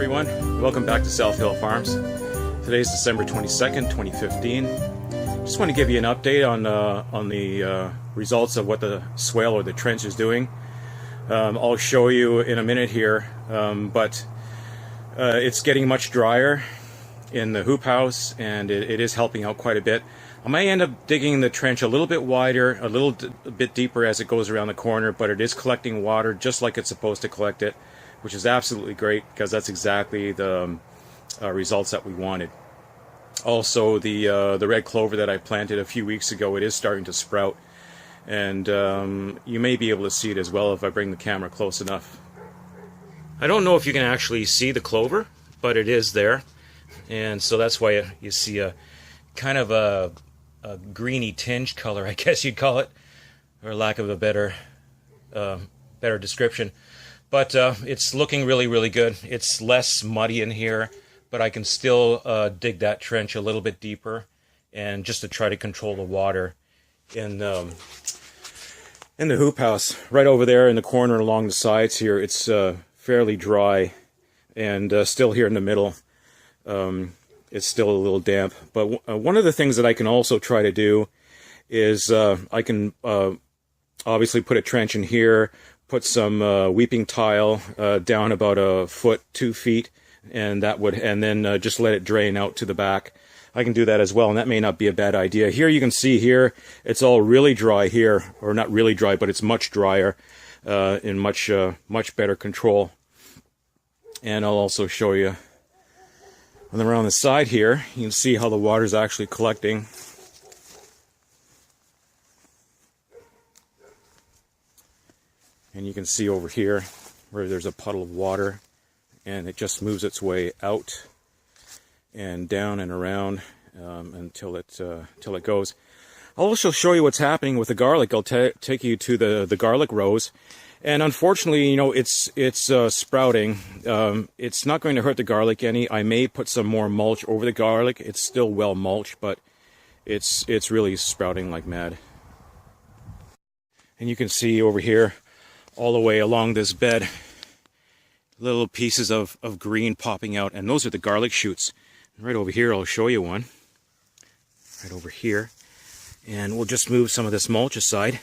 everyone, welcome back to South Hill Farms. Today is December 22nd, 2015. Just want to give you an update on the results of what the swale or the trench is doing. I'll show you in a minute here, but it's getting much drier in the hoop house, and it is helping out quite a bit. I might end up digging the trench a little bit wider, a bit deeper as it goes around the corner, but it is collecting water just like it's supposed to collect it, which is absolutely great because that's exactly the results that we wanted. Also, the red clover that I planted a few weeks ago, it is starting to sprout, and you may be able to see it as well if I bring the camera close enough. I don't know if you can actually see the clover, but it is there, and so that's why you see a kind of a greeny tinge color, I guess you'd call it, or lack of a better description. But it's looking really, really good. It's less muddy in here, but I can still dig that trench a little bit deeper, and just to try to control the water in the hoop house. Right over there in the corner along the sides here, it's fairly dry, and still here in the middle, it's still a little damp. But one of the things that I can also try to do is I can obviously put a trench in here, put some weeping tile down about a foot, 2 feet, and then just let it drain out to the back. I can do that as well, and that may not be a bad idea. Here you can see here, it's all really dry here, or not really dry, but it's much drier, in much better control. And I'll also show you around the side here. You can see how the water's actually collecting. And you can see over here where there's a puddle of water, and it just moves its way out and down and around until it goes. I'll also show you what's happening with the garlic. I'll take you to the garlic rows, and unfortunately, you know, it's sprouting. It's not going to hurt the garlic any. I may put some more mulch over the garlic. It's still well mulched, but it's really sprouting like mad. And you can see over here, all the way along this bed, little pieces of green popping out, and those are the garlic shoots. Right over here, I'll show you one. Right over here. And we'll just move some of this mulch aside,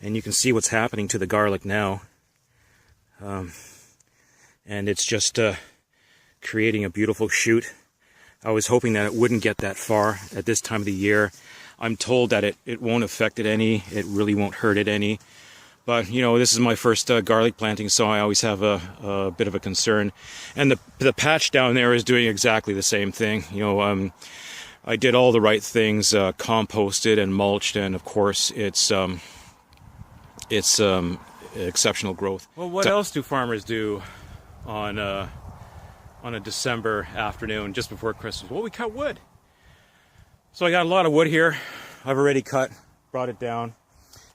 and you can see what's happening to the garlic now. And it's just creating a beautiful shoot. I was hoping that it wouldn't get that far at this time of the year. I'm told that it won't affect it any, it really won't hurt it any. But, you know, this is my first garlic planting, so I always have a bit of a concern. And the patch down there is doing exactly the same thing. You know, I did all the right things, composted and mulched, and of course it's exceptional growth. Well, what else do farmers do on a December afternoon just before Christmas? Well, we cut wood. So I got a lot of wood here. I've already brought it down.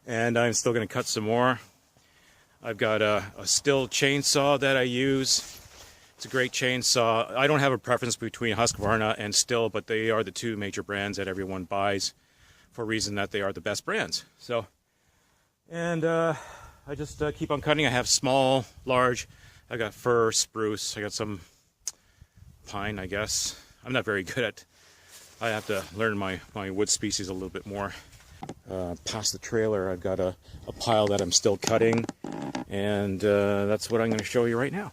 And I'm still going to cut some more. I've got a Stihl chainsaw that I use. It's a great chainsaw. I don't have a preference between Husqvarna and Stihl, but they are the two major brands that everyone buys for a reason that they are the best brands. So, and I just keep on cutting. I have small, large. I got fir, spruce. I got some pine, I guess. I'm not very good at. I have to learn my wood species a little bit more. Past the trailer, I've got a pile that I'm still cutting, and that's what I'm going to show you right now.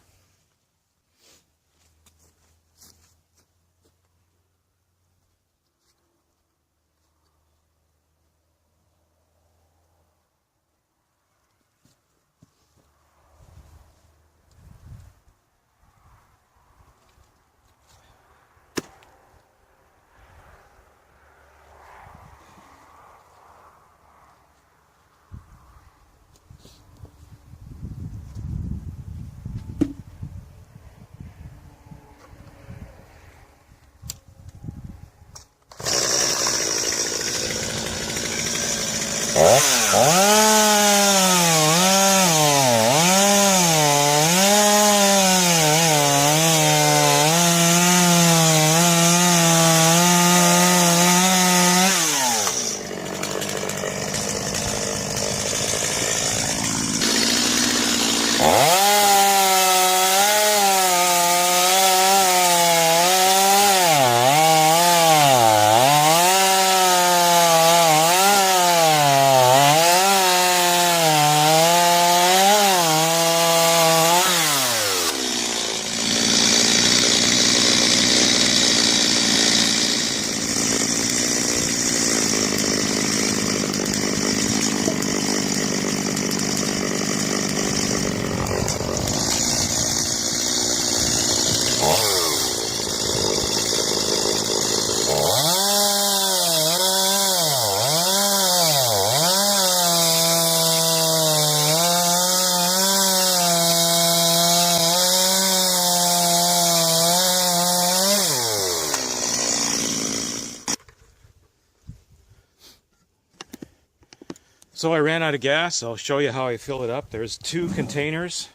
So I ran out of gas. I'll show you how I fill it up. There's 2 containers,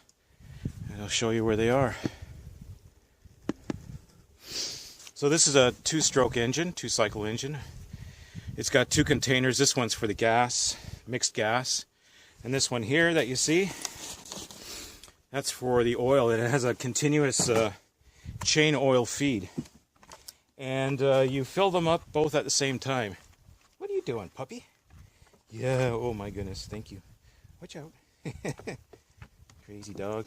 and I'll show you where they are. So this is a 2-stroke engine, 2-cycle engine. It's got 2 containers. This one's for the gas, mixed gas. And this one here that you see, that's for the oil. It has a continuous chain oil feed. And you fill them up both at the same time. What are you doing, puppy? Yeah, oh my goodness, thank you. Watch out. Crazy dog.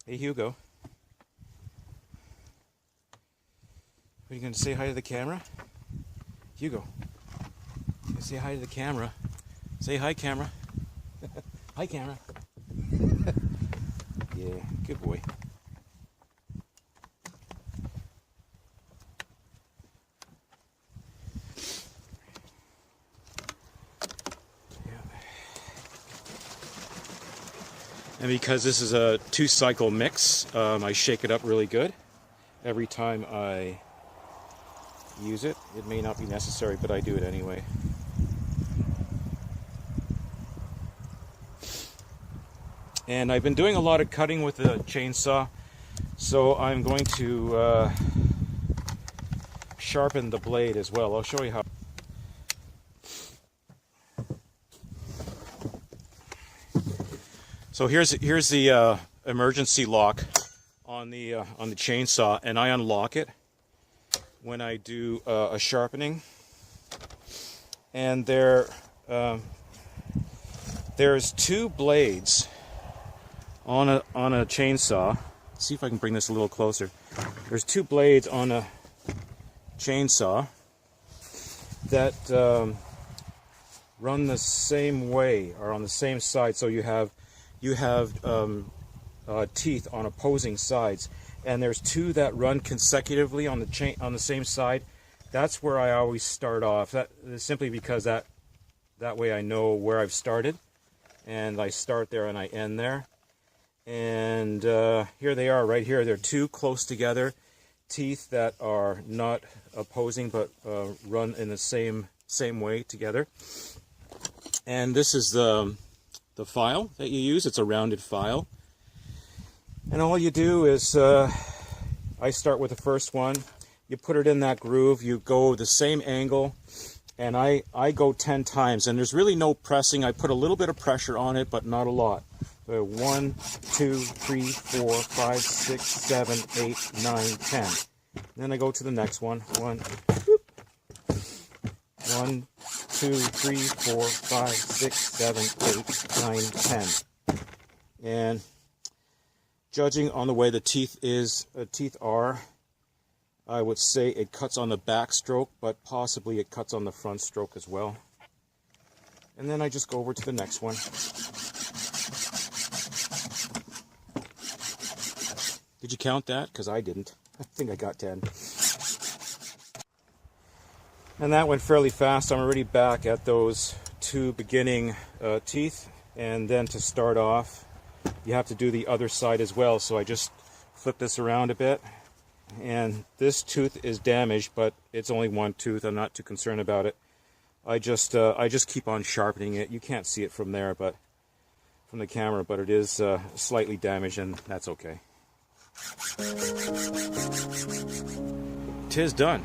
Hey, Hugo. Are you going to say hi to the camera? Hugo. Say hi to the camera. Say hi, camera. Hi, camera. Yeah, good boy. And because this is a 2-cycle mix, I shake it up really good every time I use it. It may not be necessary, but I do it anyway. And I've been doing a lot of cutting with the chainsaw, so I'm going to sharpen the blade as well. I'll show you how. So here's the emergency lock on the chainsaw, and I unlock it when I do a sharpening. And there's 2 blades on a chainsaw. Let's see if I can bring this a little closer. There's 2 blades on a chainsaw that run the same way, or on the same side. So you have teeth on opposing sides, and there's 2 that run consecutively on the same side. That's where I always start off. That is simply because that way I know where I've started, and I start there and I end there. And here they are, right here. They're 2 close together teeth that are not opposing, but run in the same way together. And this is the file that you use. It's a rounded file, and all you do is I start with the first one. You put it in that groove, you go the same angle, and I go 10 times, and there's really no pressing. I put a little bit of pressure on it, but not a lot. 1, 2, 3, 4, 5, 6, 7, 8, 9, 10. Then I go to the next one. 1, 2, 3, 4, 5, 6, 7, 8, 9, 10. And judging on the way the teeth are, I would say it cuts on the back stroke, but possibly it cuts on the front stroke as well. And then I just go over to the next one. Did you count that? Because I didn't. I think I got 10. And that went fairly fast. I'm already back at those 2 beginning teeth. And then to start off, you have to do the other side as well. So I just flip this around a bit. And this tooth is damaged, but it's only 1 tooth. I'm not too concerned about it. I just keep on sharpening it. You can't see it from there, but from the camera, but it is slightly damaged, and that's okay. 'Tis done.